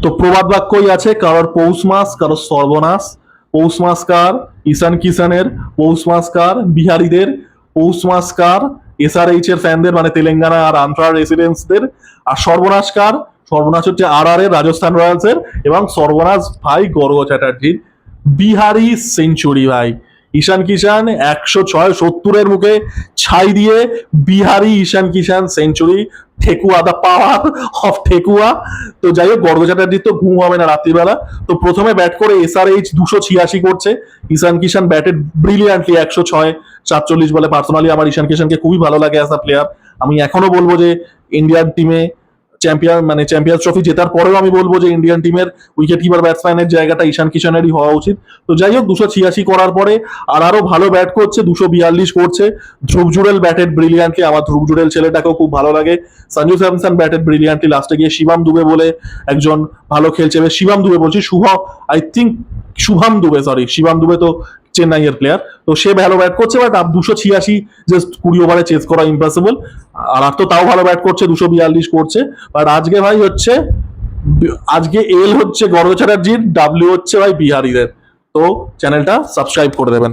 তো প্রবাদ বাক্যই আছে, কারোর পৌষ মাস কারোর সর্বনাশ। পৌষ মাস কার? ঈশান কিষানের। পৌষ মাস কার? বিহারীদের। পৌষ মাস কার? এসআরএইচ এর ফ্যানদের, মানে তেলেঙ্গানা আর আন্ধ্রা রেসিডেন্টসদের। আর সর্বনাশ কার? সর্বনাশ হচ্ছে আর এর, রাজস্থান রয়্যালস এর। এবং সর্বনাশ ভাই গর্গ চ্যাটার্জির। বিহারি সেঞ্চুরি ভাই। ঈশান কিষান 106, 70-এর মুখে ছাই দিয়ে Bihari Ishan Kishan century. Thekua, the power of thekua. তো যাই হোক, গর্গ চ্যাটার্জির তো ঘুম হবে না রাত্রিবেলা। তো প্রথমে ব্যাট করে এসআরএইচ 286 করছে। ঈশান কিষান ব্যাটেড ব্রিলিয়ান্টলি 106, 47 বলে। পার্সোনালি আমার ঈশান কিষানকে খুবই ভালো লাগে অ্যাজ আ প্লেয়ার। আমি এখনো বলবো যে ইন্ডিয়ান টিমে চ্যাম্পিয়ন্স ট্রফি জেতার পরেও আমি বলবো যে ইন্ডিয়ান টিমের উইকেট কিপার ব্যাটসম্যানের জায়গাটা ঈশান কিষানেরই হওয়া উচিত। তো যাই হোক, 286 করার পরে আরো ভালো ব্যাট করছে, 242 করছে। ধ্রুব জুড়েল ব্যাটেড ব্রিলিয়ান্টলি, আমার ধ্রুব জুড়েল ছেলেটাকেও খুব ভালো লাগে। Sanju Samson batted brilliantly. লাস্টে গিয়ে শিবম দুবে বলে একজন ভালো খেলছে, শিবম দুবে বলছি, শুভম দুবে, সরি, শিবম দুবে তো চেন্নাইয়ের প্লেয়ার। তো সে ভালো ব্যাট করছে, বাট 286 জাস্ট 20 ওভারে চেস করা ইম্পসিবল। আর তো তাও ভালো ব্যাট করছে, 242 করছে। বাট আজকে ভাই হচ্ছে, আজকে এল হচ্ছে গর্গ চ্যাটার্জির, ডাব্লিউ হচ্ছে ভাই বিহারীদের। তো চ্যানেলটা সাবস্ক্রাইব করে দেবেন।